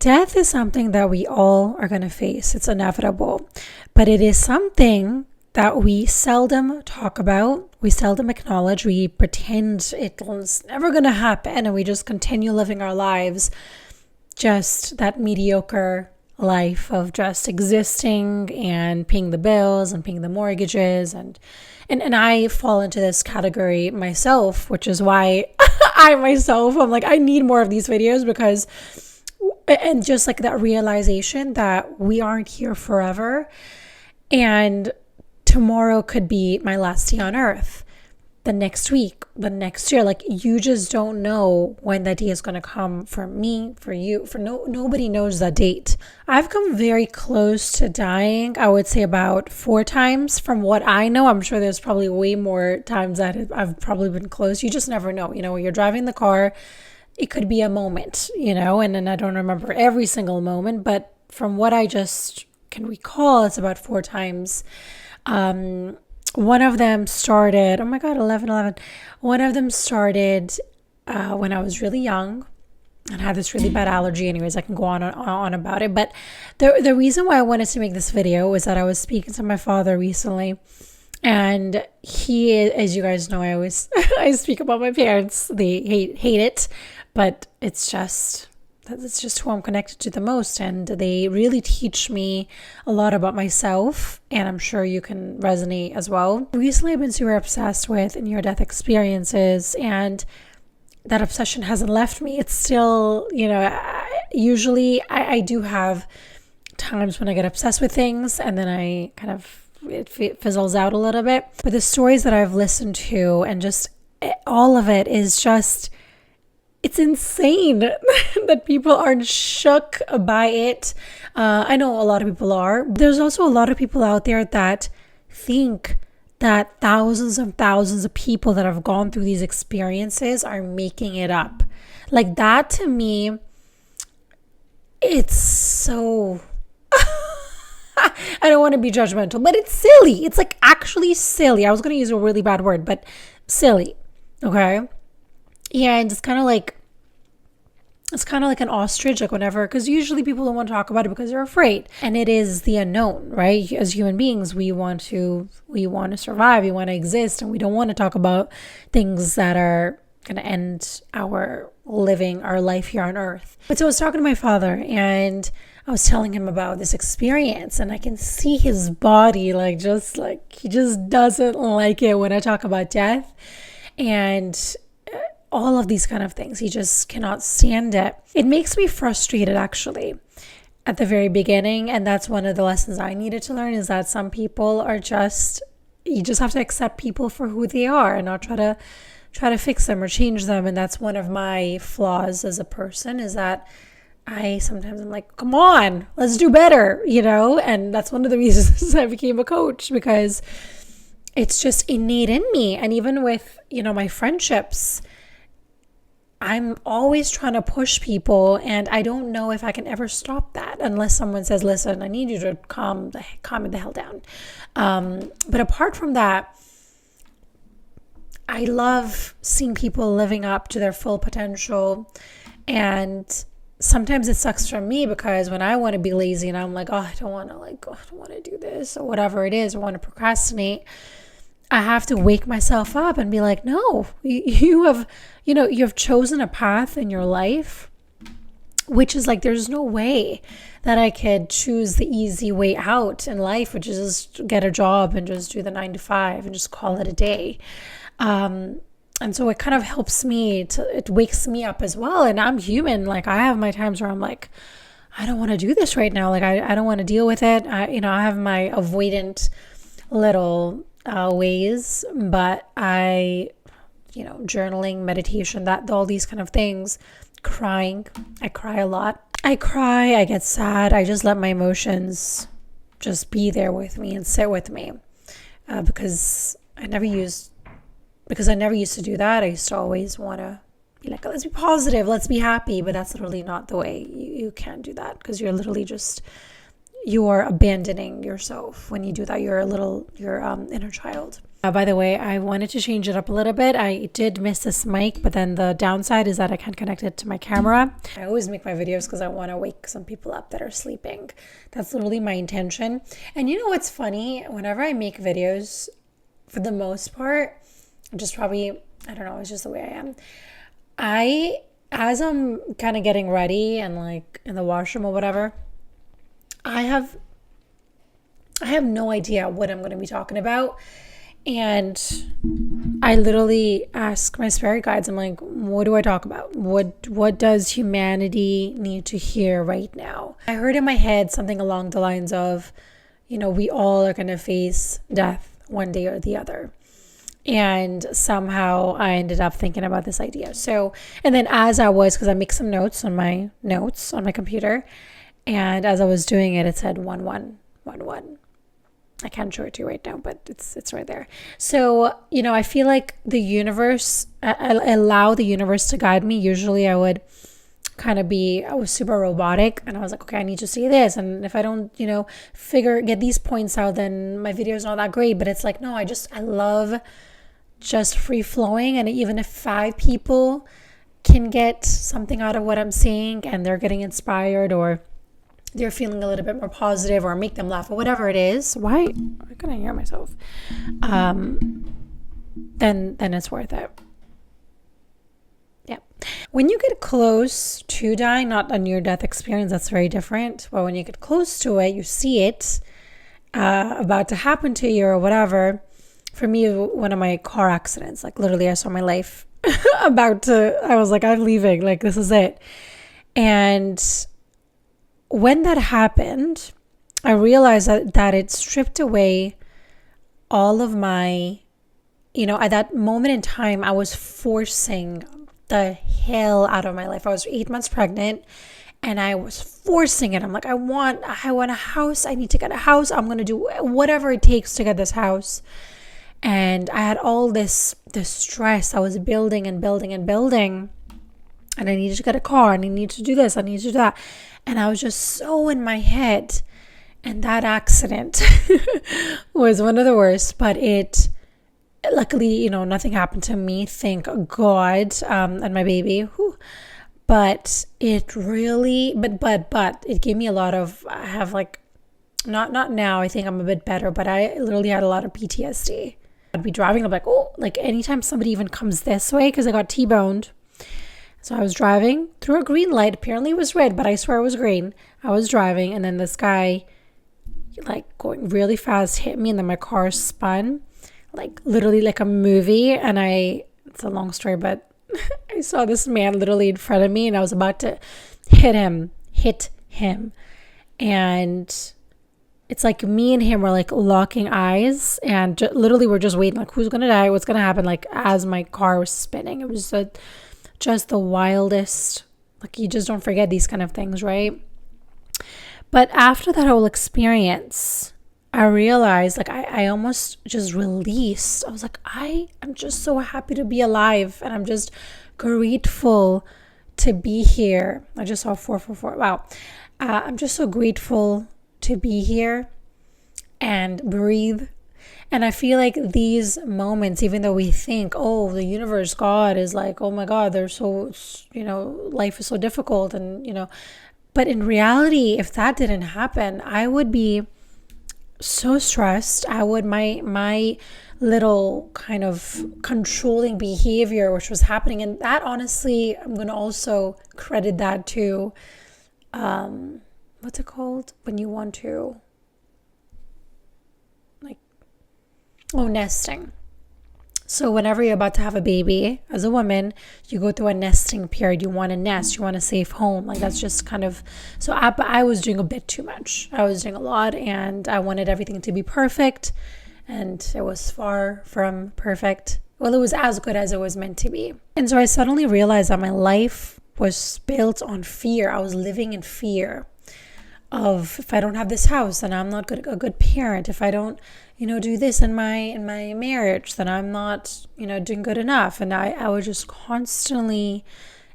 Death is something that we all are going to face. It's inevitable, but it is something that we seldom talk about. We seldom acknowledge. We pretend it's never going to happen, and we just continue living our lives, just that mediocre life of just existing and paying the bills and paying the mortgages. And I fall into this category myself, which is why I'm like, I need more of these videos, because and just like that realization that we aren't here forever, and tomorrow could be my last day on earth, the next week, the next year. Like, you just don't know when that day is going to come, for me, for you, nobody knows that date. I've come very close to dying, I would say about 4 times from what I know. I'm sure there's probably way more times that I've probably been close. You just never know. When you're driving the car, it could be a moment, and then I don't remember every single moment, but from what I just can recall, it's about 4 times. One of them started, oh my God, 11. One of them started when I was really young and had this really bad allergy. Anyways, I can go on about it. But the reason why I wanted to make this video was that I was speaking to my father recently. And he, as you guys know, I speak about my parents. They hate it, but it's just who I'm connected to the most, and they really teach me a lot about myself, and I'm sure you can resonate as well. Recently, I've been super obsessed with near-death experiences, and that obsession hasn't left me. It's still, usually I do have times when I get obsessed with things, and then I kind of, it fizzles out a little bit. But the stories that I've listened to, and just all of it is just, it's insane that people aren't shook by it. I know a lot of people are. There's also a lot of people out there that think that thousands and thousands of people that have gone through these experiences are making it up. Like, that to me, it's so... I don't want to be judgmental, but it's silly. It's like actually silly. I was going to use a really bad word, but silly. Okay? Yeah, and it's kind of like an ostrich, like whenever, because usually people don't want to talk about it because they're afraid, and it is the unknown, right? As human beings, we want to survive, we want to exist, and we don't want to talk about things that are going to end our life here on earth. But so I was talking to my father, and I was telling him about this experience, and I can see his body he just doesn't like it when I talk about death, and all of these kind of things. He just cannot stand it. It makes me frustrated, actually, at the very beginning. And that's one of the lessons I needed to learn, is that some people are you just have to accept people for who they are and not try to fix them or change them. And that's one of my flaws as a person, is that sometimes I'm like, come on, let's do better, and that's one of the reasons I became a coach, because it's just innate in me. And even with, my friendships, I'm always trying to push people, and I don't know if I can ever stop that unless someone says, listen, I need you to calm the hell down. But apart from that, I love seeing people living up to their full potential. And sometimes it sucks for me, because when I want to be lazy and I'm like, I don't want to do this or whatever it is, or want to procrastinate, I have to wake myself up and be like, no, you have chosen a path in your life, which is like, there's no way that I could choose the easy way out in life, which is just get a job and just do the 9 to 5 and just call it a day. And so it kind of helps me it wakes me up as well. And I'm human. Like, I have my times where I'm like, I don't want to do this right now. Like, I don't want to deal with it. I have my avoidant little ways, but journaling, meditation, all these kind of things, crying. I cry a lot. I get sad. I just let my emotions just be there with me and sit with me, because I never used to do that. I used to always want to be like, let's be positive, let's be happy, but that's literally not the way. You can't do that, because you're literally you're abandoning yourself when you do that. Your inner child. By the way, I wanted to change it up a little bit. I did miss this mic, but then the downside is that I can't connect it to my camera. I always make my videos because I want to wake some people up that are sleeping. That's literally my intention. And you know what's funny? Whenever I make videos, for the most part, just probably, I don't know, it's just the way I am. As I'm kind of getting ready and like in the washroom or whatever, I have no idea what I'm going to be talking about. And I literally ask my spirit guides, I'm like, what do I talk about? What does humanity need to hear right now? I heard in my head something along the lines of, we all are going to face death one day or the other. And somehow I ended up thinking about this idea. So, and then because I make some notes on my computer, and as I was doing it, it said 1111. I can't show it to you right now, but it's right there. So, I feel like the universe, I allow the universe to guide me. Usually I would I was super robotic, and I was like, okay, I need to see this. And if I don't, get these points out, then my video is not that great. But it's like, no, I love just free flowing. And even if 5 people can get something out of what I'm saying and they're getting inspired, or they're feeling a little bit more positive, or make them laugh, or whatever it is. Why can I hear myself? Then it's worth it. Yeah. When you get close to dying, not a near-death experience, that's very different. But when you get close to it, you see it about to happen to you or whatever. For me, one of my car accidents, like literally I saw my life I was like, I'm leaving, like this is it. And when that happened, I realized that it stripped away all of my, at that moment in time, I was forcing the hell out of my life. I was 8 months pregnant, and I was forcing it. I'm like, I want a house. I need to get a house. I'm going to do whatever it takes to get this house. And I had all this stress. I was building and building and building. And I needed to get a car, and I need to do this, I need to do that. And I was just so in my head. And that accident was one of the worst, but luckily, nothing happened to me, thank God, and my baby. Whew. But it really, but it gave me a lot of, I have like, not now, I think I'm a bit better, but I literally had a lot of PTSD. I'd be driving, I'm like, oh, like anytime somebody even comes this way, because I got T-boned. So I was driving through a green light. Apparently it was red, but I swear it was green. I was driving, and then this guy, like going really fast, hit me, and then my car spun, like literally like a movie. And it's a long story, but I saw this man literally in front of me, and I was about to hit him. And it's like me and him were like locking eyes, and literally we're just waiting, like who's going to die, what's going to happen, like as my car was spinning. It was just the wildest, like you just don't forget these kind of things, right? But after that whole experience, I realized like I almost just released. I was like, I'm just so happy to be alive, and I'm just grateful to be here. I just saw 444. Wow. I'm just so grateful to be here and breathe. And I feel like these moments, even though we think, oh, the universe, God is like, oh my God, they're so, life is so difficult. And, but in reality, if that didn't happen, I would be so stressed. My little kind of controlling behavior, which was happening. And that honestly, I'm going to also credit that to, what's it called? When you want to, nesting. So whenever you're about to have a baby, as a woman, you go through a nesting period. You want to nest, you want a safe home. Like that's just kind of, so I was doing a bit too much. I was doing a lot, and I wanted everything to be perfect, and it was far from perfect. Well, it was as good as it was meant to be. And so I suddenly realized that my life was built on fear. I was living in fear of, if I don't have this house, then I'm not a good parent. If I don't, do this in my marriage, then I'm not, doing good enough. And I was just constantly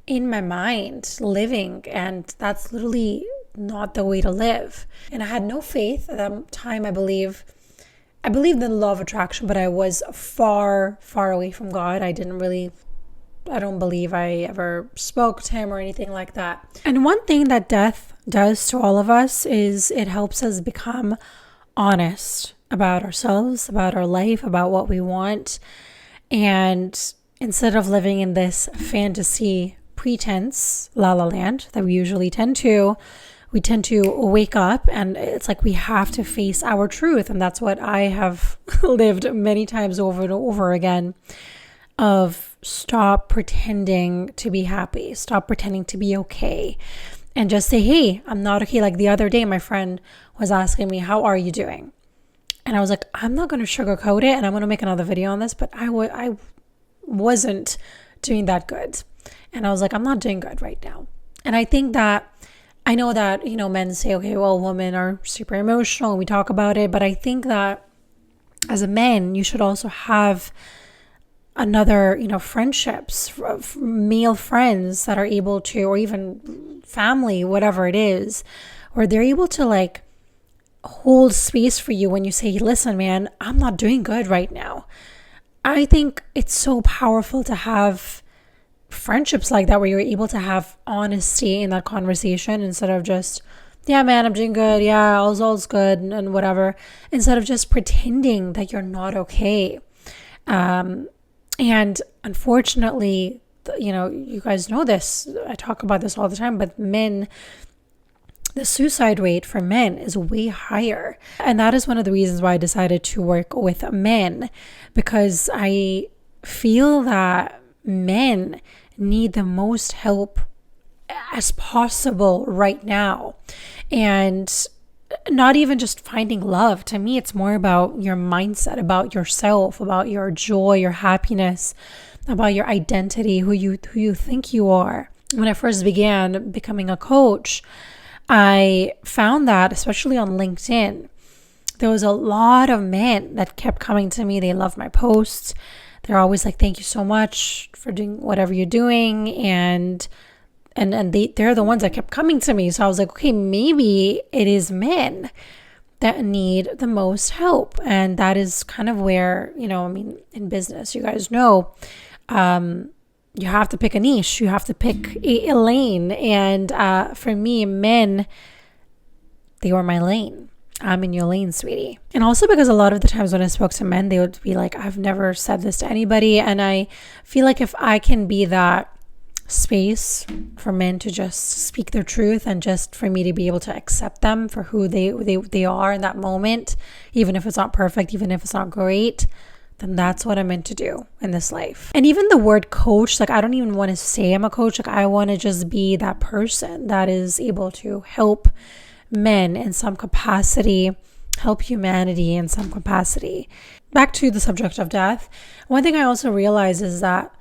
in my mind living, and that's literally not the way to live. And I had no faith at that time, I believe. I believed in the law of attraction, but I was far, far away from God. I don't believe I ever spoke to him or anything like that. And one thing that death does to all of us is it helps us become honest about ourselves, about our life, about what we want. And instead of living in this fantasy pretense, la la land, that we usually tend to, we tend to wake up and it's like we have to face our truth. And that's what I have lived many times over and over again, of stop pretending to be happy, stop pretending to be okay, and just say, hey, I'm not okay. Like the other day, my friend was asking me, how are you doing? And I was like, I'm not going to sugarcoat it, and I'm going to make another video on this, but I wasn't doing that good. And I was like, I'm not doing good right now. And I think that, I know that, men say, okay, well, women are super emotional and we talk about it. But I think that as a man, you should also have another, friendships, male friends that are able to, or even family, whatever it is, where they're able to like hold space for you when you say, listen, man, I'm not doing good right now. I think it's so powerful to have friendships like that, where you're able to have honesty in that conversation instead of just, yeah, man, I'm doing good. Yeah, all's good and whatever, instead of just pretending that you're not okay. And unfortunately, you guys know this, I talk about this all the time, but men, the suicide rate for men is way higher. And that is one of the reasons why I decided to work with men, because I feel that men need the most help as possible right now. And not even just finding love. To me, it's more about your mindset, about yourself, about your joy, your happiness, about your identity, who you think you are. When I first began becoming a coach, I found that, especially on LinkedIn, there was a lot of men that kept coming to me. They love my posts. They're always like, thank you so much for doing whatever you're doing. And they're the ones that kept coming to me. So I was like, okay, maybe it is men that need the most help. And that is kind of where, in business, you guys know, you have to pick a niche. You have to pick a lane. And for me, men, they were my lane. I'm in your lane, sweetie. And also because a lot of the times when I spoke to men, they would be like, I've never said this to anybody. And I feel like if I can be that space for men to just speak their truth, and just for me to be able to accept them for who they are in that moment, even if it's not perfect, even if it's not great, then that's what I'm meant to do in this life. And even the word coach, like I don't even want to say I'm a coach. Like I want to just be that person that is able to help men in some capacity, help humanity in some capacity. Back to the subject of death. One thing I also realize is that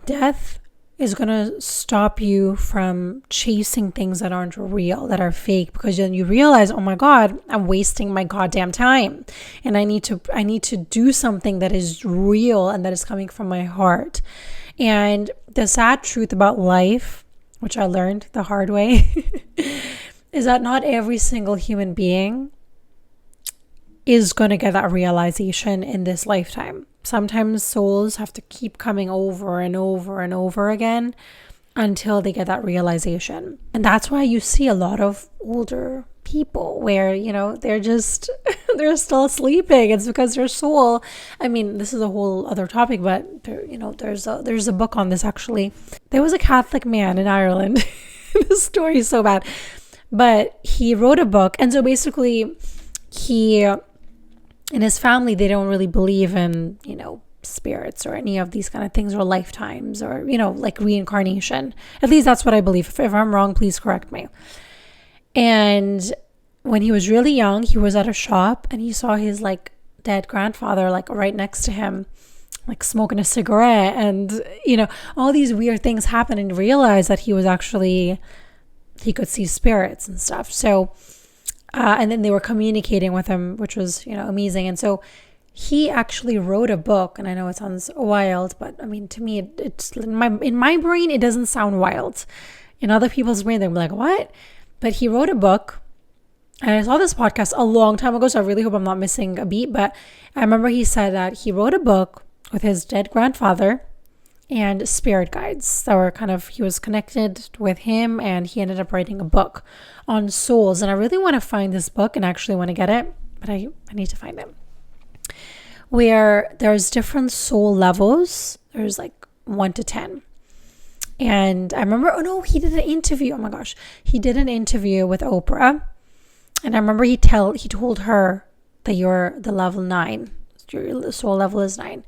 death is going to stop you from chasing things that aren't real, that are fake, because then you realize, oh my God, I'm wasting my goddamn time. And I need to do something that is real and that is coming from my heart. And the sad truth about life, which I learned the hard way, is that not every single human being is going to get that realization in this lifetime. Sometimes souls have to keep coming over and over and over again until they get that realization. And that's why you see a lot of older people where, they're still sleeping. It's because their soul, this is a whole other topic, but there's a book on this actually. There was a Catholic man in Ireland. This story is so bad. But he wrote a book. And so basically in his family, they don't really believe in, spirits or any of these kind of things, or lifetimes, or, like reincarnation. At least that's what I believe. If I'm wrong, please correct me. And when he was really young, he was at a shop and he saw his dead grandfather right next to him, smoking a cigarette, and, all these weird things happen, and realized that he could see spirits and stuff. So, and then they were communicating with him, which was, amazing. And so he actually wrote a book, and I know it sounds wild, but to me, it's in my brain, it doesn't sound wild. In other people's brain, they're like, what? But he wrote a book And I saw this podcast a long time ago, so I really hope I'm not missing a beat. But I remember he said that he wrote a book with his dead grandfather and spirit guides that were he was connected with him, and he ended up writing a book on souls. And I really want to find this book and actually want to get it, but I need to find it. Where there's different soul levels. There's like 1 to 10. And I remember, he did an interview. Oh my gosh. He did an interview with Oprah. And I remember he told her that you're the level 9. Your soul level is 9.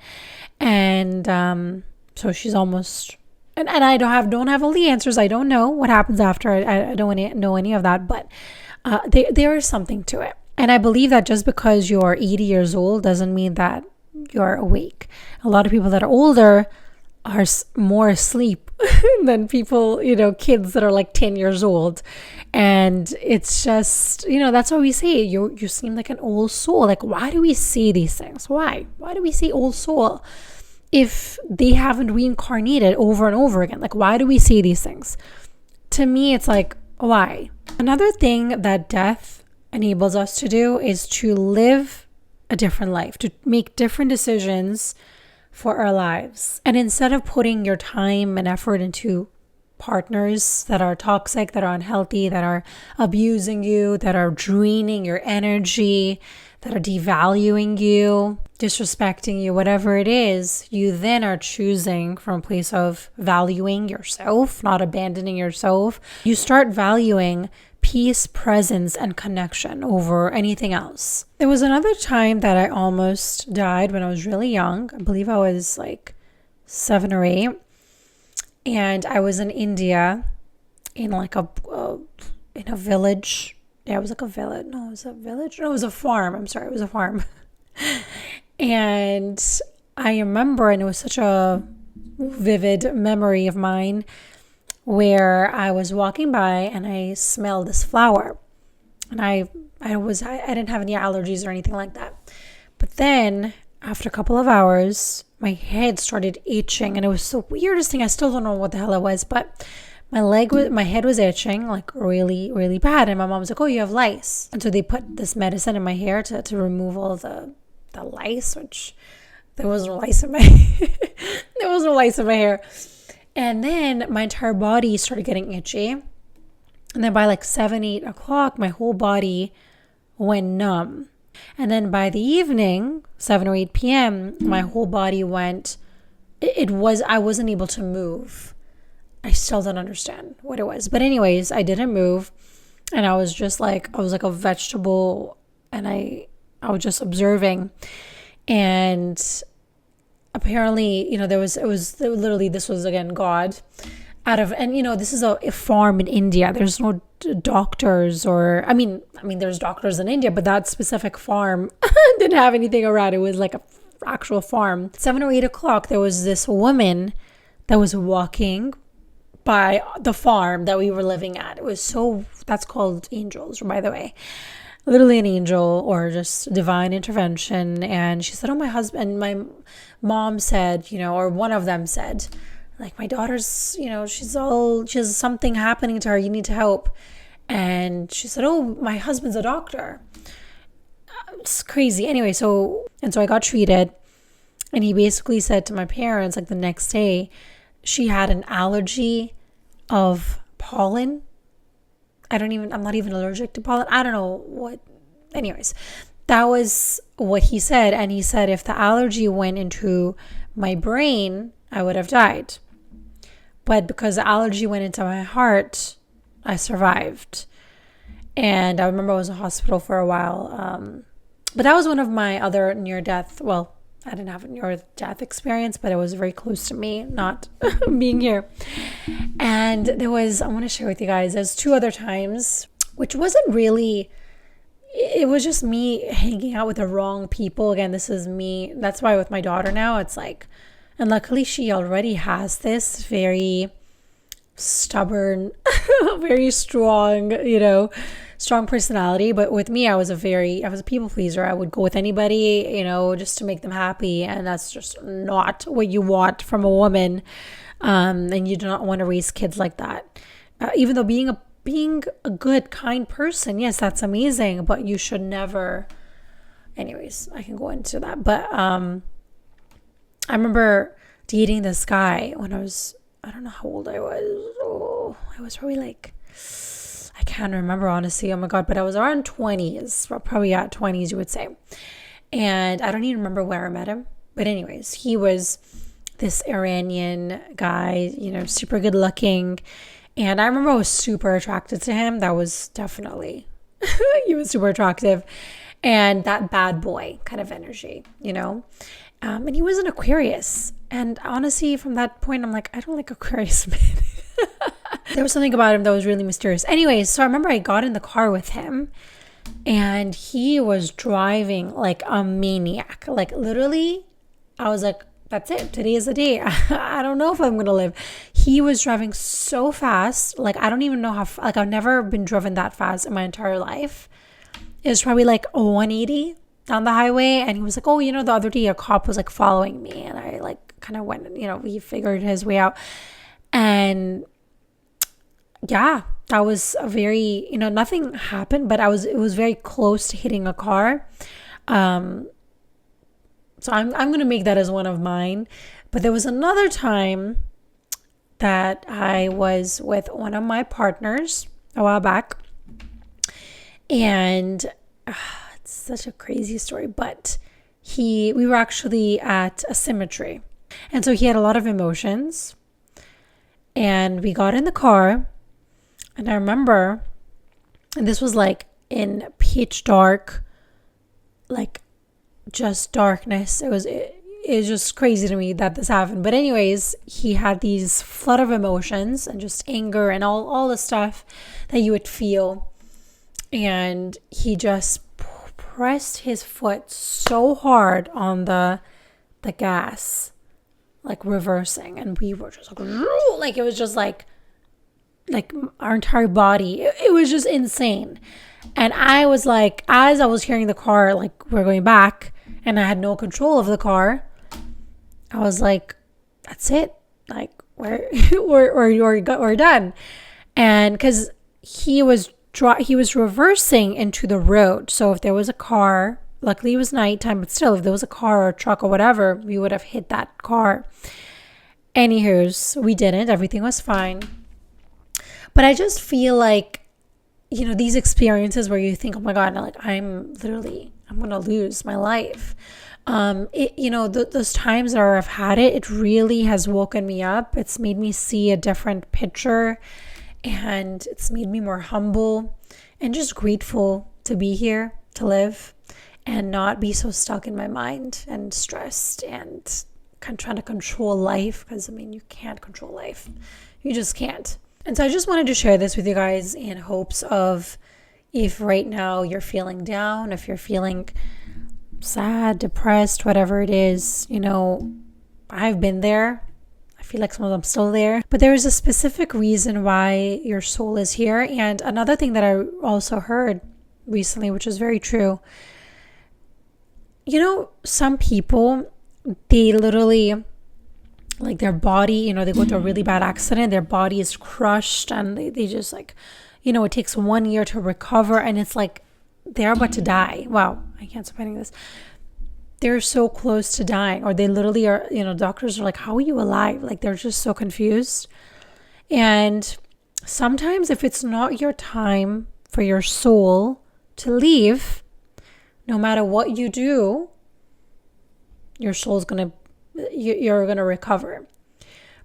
And so she's almost, and I don't have all the answers. I don't know what happens after. I don't know any of that, but there is something to it. And I believe that just because you're 80 years old doesn't mean that you're awake. A lot of people that are older are more asleep than people, kids that are like 10 years old. And it's just, that's why we say you seem like an old soul. Like, why do we say these things? Why do we say old soul if they haven't reincarnated over and over again? Like, why do we say these things? To me, it's like, why? Another thing that death enables us to do is to live a different life, to make different decisions for our lives. And instead of putting your time and effort into partners that are toxic, that are unhealthy, that are abusing you, that are draining your energy, that are devaluing you, disrespecting you, whatever it is, you then are choosing from a place of valuing yourself, not abandoning yourself. You start valuing peace, presence, and connection over anything else. There was another time that I almost died when I was really young. I believe I was like 7 or 8. And I was in India in like in a village. Yeah, it was like a village. No, it was a village. No, it was a farm. I'm sorry, it was a farm. And I remember, and it was such a vivid memory of mine, where I was walking by and I smelled this flower. And I didn't have any allergies or anything like that. But then after a couple of hours, my head started itching, and it was the weirdest thing. I still don't know what the hell it was, but my head was itching like really, really bad. And my mom was like, "Oh, you have lice." And so they put this medicine in my hair to remove all the lice, which there was no lice in my there was no lice in my hair. And then my entire body started getting itchy. And then by like 7, 8 o'clock, my whole body went numb. And then by the evening, 7 or 8 p.m., my whole body went, I wasn't able to move. I still don't understand what it was. But anyways, I didn't move. And I was like a vegetable, and I was just observing. And apparently, this was again God this is a farm in India. There's no doctors, or I mean there's doctors in India, but that specific farm didn't have anything around. It was like a actual farm. 7 or 8 o'clock, there was this woman that was walking by the farm that we were living at. That's called angels, by the way. Literally an angel, or just divine intervention. And she said, "Oh, my husband," my mom said, or one of them said, like, "My daughter's, she has something happening to her. You need to help." And she said, "Oh, my husband's a doctor." It's crazy. Anyway, so I got treated, and he basically said to my parents, like the next day, she had an allergy of pollen. I'm not even allergic to pollen. I don't know what. Anyways, that was what he said. And he said if the allergy went into my brain, I would have died. But because the allergy went into my heart, I survived. And I remember I was in hospital for a while. But that was one of my other near-death, well, I didn't have a near-death experience, but it was very close to me not being here. And I want to share with you guys, there's 2 other times, which wasn't really, it was just me hanging out with the wrong people. Again, this is me. That's why with my daughter now, it's like, and luckily she already has this very stubborn, very strong, strong personality. But with me, I was a people pleaser. I would go with anybody, just to make them happy. And that's just not what you want from a woman. And you do not want to raise kids like that. Even though being a being a good, kind person. Yes, that's amazing, but you should never. Anyways, I can go into that. But I remember dating this guy when I don't know how old I was. Oh, I was probably like, I can't remember honestly. Oh my God, but I was around 20s, probably at 20s, you would say. And I don't even remember where I met him. But anyways, he was this Iranian guy, super good looking. And I remember I was super attracted to him. That was definitely, he was super attractive. And that bad boy kind of energy, and he was an Aquarius. And honestly, from that point, I'm like, I don't like Aquarius men. There was something about him that was really mysterious. Anyways, so I remember I got in the car with him and he was driving like a maniac. Like literally, I was like, that's it. Today is the day. I don't know if I'm going to live. He was driving so fast. Like, I don't even know how, like, I've never been driven that fast in my entire life. It was probably like a 180 down the highway. And he was like, oh, the other day a cop was like following me. And I like kind of went, he figured his way out. And yeah, that was a very, nothing happened, but it was very close to hitting a car. So I'm going to make that as one of mine. But there was another time that I was with one of my partners a while back. And it's such a crazy story, but we were actually at a cemetery. And so he had a lot of emotions. And we got in the car. And I remember, and this was like in pitch dark, like just darkness. It was just crazy to me that this happened. But anyways, he had these flood of emotions and just anger and all the stuff that you would feel. And he just pressed his foot so hard on the gas, like reversing. And we were just like it was just like our entire body. It was just insane. And I was like, as I was hearing the car, like we're going back and I had no control of the car, I was like, that's it. Like we're done. And because he was reversing into the road. So if there was a car, luckily it was nighttime, but still, if there was a car or a truck or whatever, we would have hit that car. Anywho's, we didn't. Everything was fine. But I just feel like, these experiences where you think, oh my God, like I'm going to lose my life. Those times where I've had it, it really has woken me up. It's made me see a different picture. And it's made me more humble and just grateful to be here, to live, and not be so stuck in my mind and stressed and trying to control life. Because, you can't control life. You just can't. And so I just wanted to share this with you guys in hopes of, if right now you're feeling down, if you're feeling sad, depressed, whatever it is, I've been there. I feel like some of them still there, but there is a specific reason why your soul is here. And another thing that I also heard recently, which is very true, some people, they literally, like their body, they go through a really bad accident, their body is crushed and they just like, it takes 1 year to recover and it's like they're about to die. Wow, I can't stop saying this. They're so close to dying, or they literally are, doctors are like, how are you alive? Like they're just so confused. And sometimes if it's not your time for your soul to leave, no matter what you do, your soul's you're going to recover.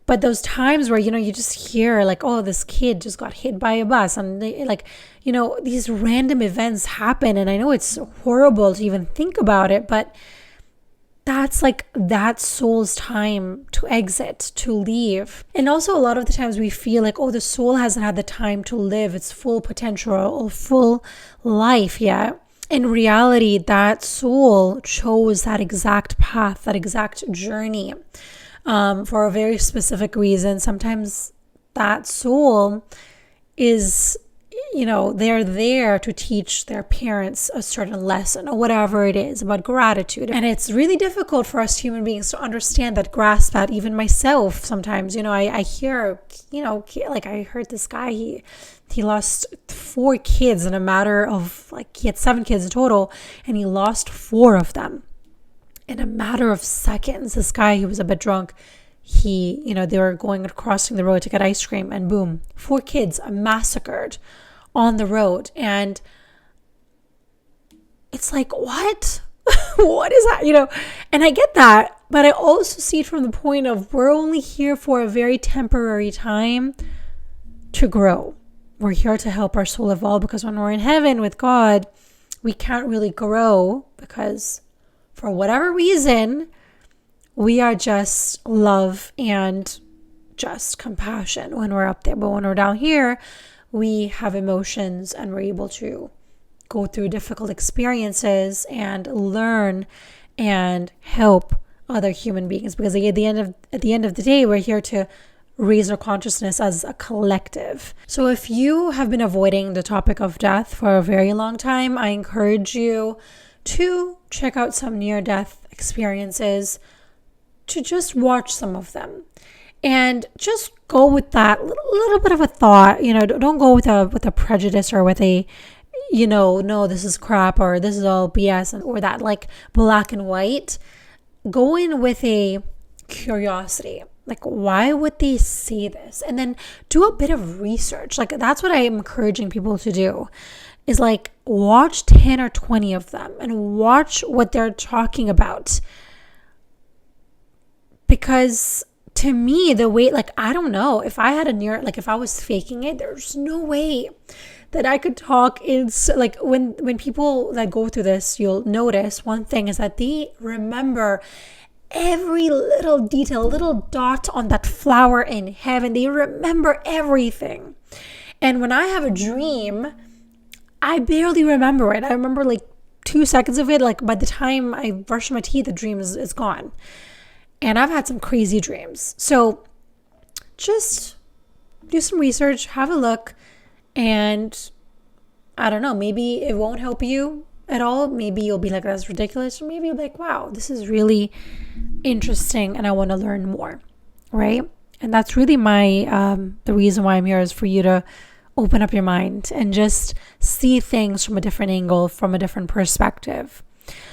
But those times where, you just hear like, oh, this kid just got hit by a bus and they, like, these random events happen. And I know it's horrible to even think about it, but that's like that soul's time to exit, to leave. And also a lot of the times we feel like, oh, the soul hasn't had the time to live its full potential or full life yet. In reality, that soul chose that exact path, that exact journey for a very specific reason. Sometimes that soul is, they're there to teach their parents a certain lesson or whatever it is about gratitude. And it's really difficult for us human beings to understand that, grasp that. Even myself, sometimes, I hear, like I heard this guy, he lost 4 kids in a matter of, like, he had 7 kids in total, and he lost 4 of them in a matter of seconds. This guy, he was a bit drunk. They were crossing the road to get ice cream, and boom, 4 kids massacred on the road. And it's like, what? What is that? And I get that, but I also see it from the point of, we're only here for a very temporary time to grow. We're here to help our soul evolve, because when we're in heaven with God, we can't really grow, because for whatever reason, we are just love and just compassion when we're up there. But when we're down here, we have emotions, and we're able to go through difficult experiences and learn and help other human beings, because at the end of the day, we're here to raise our consciousness as a collective. So if you have been avoiding the topic of death for a very long time, I encourage you to check out some near-death experiences, to just watch some of them, and just go with that little bit of a thought. Don't go with a prejudice, or with a, no, this is crap, or this is all BS, or that, like, black and white. Go in with a curiosity. Like, why would they say this? And then do a bit of research. Like, that's what I am encouraging people to do, is like, watch 10 or 20 of them and watch what they're talking about. Because to me, the way, like, I don't know, if I had if I was faking it, there's no way that I could talk in, like, when people that go through this, you'll notice one thing is that they remember every little detail, little dot on that flower in heaven. They remember everything. And when I have a dream, I barely remember it. I remember like 2 seconds of it. Like, by the time I brush my teeth, the dream is gone. And I've had some crazy dreams. So just do some research, have a look, and I don't know, maybe it won't help you at all. Maybe you'll be like, that's ridiculous. Or maybe you'll be like, wow, this is really interesting and I want to learn more, right? And that's really the reason why I'm here, is for you to open up your mind and just see things from a different angle, from a different perspective.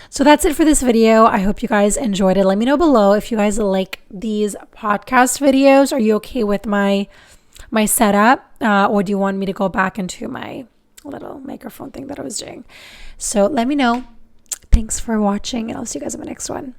So that's it for this video. I hope you guys enjoyed it. Let me know below if you guys like these podcast videos. Are you okay with my setup? Or do you want me to go back into my little microphone thing that I was doing? So let me know. Thanks for watching, and I'll see you guys in my next one.